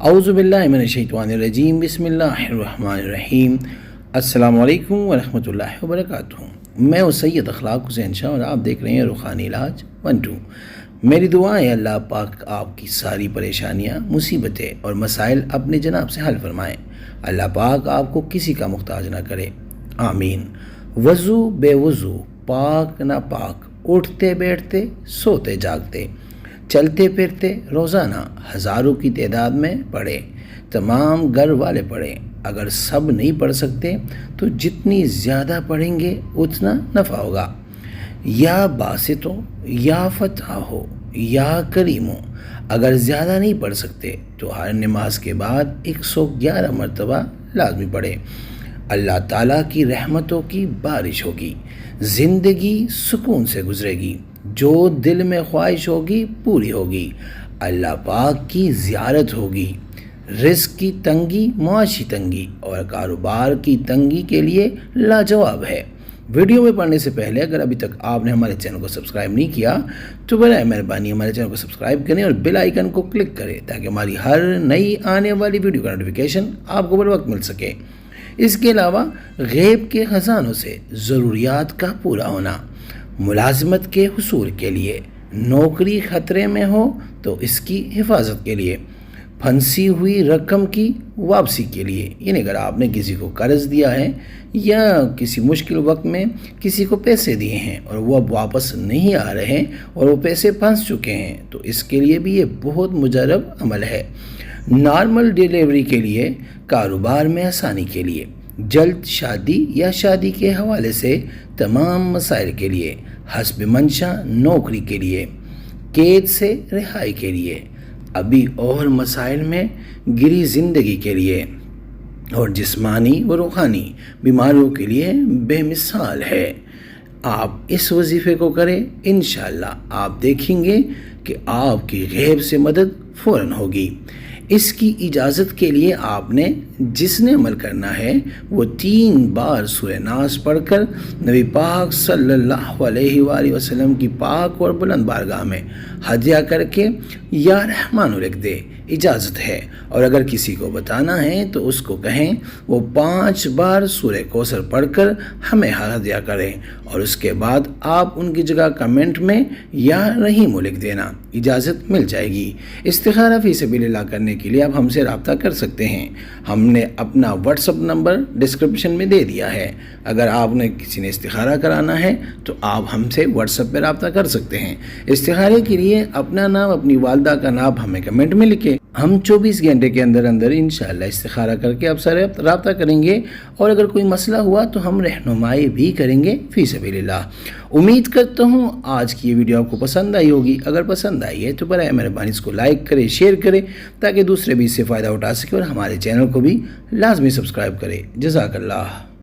औज़ु बिल्लाहि मिनश्शैतानिर्रजीम बिस्मिल्लाहिर्रहमानिर्रहीम। अस्सलामु अलैकुम वरहमतुल्लाहि वबरकातुहू। मैं हूँ सैयद अखलाक हुसैन शाह और आप देख रहे हैं रूहानी इलाज 1-2। मेरी दुआ है अल्लाह पाक आपकी सारी परेशानियाँ, मुसीबतें और मसाइल अपने जनाब से हल फरमाएँ। अल्लाह पाक आपको किसी का मुहताज ना करे, आमीन। वज़ू बेवज़ू, पाक ना पाक, उठते बैठते सोते जागते, चलते फिरते रोज़ाना हज़ारों की तादाद में पढ़े, तमाम घर वाले पढ़ें। अगर सब नहीं पढ़ सकते तो जितनी ज़्यादा पढ़ेंगे उतना नफ़ा होगा। या बासितो या फतह हो या करीमो, अगर ज़्यादा नहीं पढ़ सकते तो हर नमाज के बाद 111 मरतबा लाजमी पढ़े। अल्लाह ताला की रहमतों की बारिश होगी, ज़िंदगी सुकून से गुजरेगी, जो दिल में ख्वाहिश होगी पूरी होगी, अल्लाह पाक की ज़ियारत होगी। रिज़्क़ की तंगी मुआशी तंगी और कारोबार की तंगी के लिए लाजवाब है। वीडियो में पढ़ने से पहले अगर अभी तक आपने हमारे चैनल को सब्सक्राइब नहीं किया तो बराए मेहरबानी हमारे चैनल को सब्सक्राइब करें और बेल आइकन को क्लिक करें ताकि हमारी हर नई आने वाली वीडियो का नोटिफिकेशन आपको बर वक्त मिल सके। इसके अलावा गैब के ख़जानों से ज़रूरियात का पूरा होना, मुलाज़मत के हुसूल के लिए, नौकरी ख़तरे में हो तो इसकी हिफाजत के लिए, फंसी हुई रकम की वापसी के लिए, यानी अगर आपने किसी को कर्ज़ दिया है या किसी मुश्किल वक्त में किसी को पैसे दिए हैं और वो अब वापस नहीं आ रहे हैं और वो पैसे फंस चुके हैं तो इसके लिए भी ये बहुत मुजरब अमल है। नॉर्मल डिलीवरी के लिए, कारोबार में आसानी के लिए, जल्द शादी या शादी के हवाले से तमाम मसाइल के लिए, हस्ब मंशा नौकरी के लिए, कैद से रिहाई के लिए, अभी और मसाइल में गिरी ज़िंदगी के लिए और जिस्मानी व रूहानी बीमारियों के लिए बेमिसाल है। आप इस वजीफ़े को करें, इंशाअल्लाह आप देखेंगे कि आपकी गैब से मदद फ़ौरन होगी। इसकी इजाज़त के लिए आपने जिसने अमल करना है वो 3 बार सूरह नास पढ़कर नबी पाक सल्लल्लाहु अलैहि वसल्लम की पाक और बुलंद बारगाह में हदिया करके या रहमान लिख दे, इजाज़त है। और अगर किसी को बताना है तो उसको कहें वो 5 बार सूरह कौसर पढ़कर हमें हदिया करें और उसके बाद आप उनकी जगह कमेंट में या रहीम लिख देना, इजाज़त मिल जाएगी। इस्तिखारा फ़ी सबिलिल्लाह करने के लिए आप हमसे रब्ता कर सकते हैं। हमने अपना व्हाट्सअप नंबर डिस्क्रिप्शन में दे दिया है। अगर आपने किसी ने इस्तिखारा कराना है तो आप हमसे व्हाट्सअप पर रब्ता कर सकते हैं। इस्तिखारे के लिए अपना नाम, अपनी वालदा का नाम हमें कमेंट में लिखें। हम 24 घंटे के अंदर अंदर इंशाअल्लाह इस्तिखारा करके आपसे रब्ता करेंगे और अगर कोई मसला हुआ तो हम रहनुमाई भी करेंगे फ़ी सबिलिल्लाह। उम्मीद करता हूँ आज की ये वीडियो आपको पसंद आई होगी। अगर पसंद आई है तो बराए मेहरबानी इसको लाइक करें, शेयर करें ताकि दूसरे भी इससे फ़ायदा उठा सकें और हमारे चैनल को भी लाजमी सब्सक्राइब करें। जज़ाकल्लाह।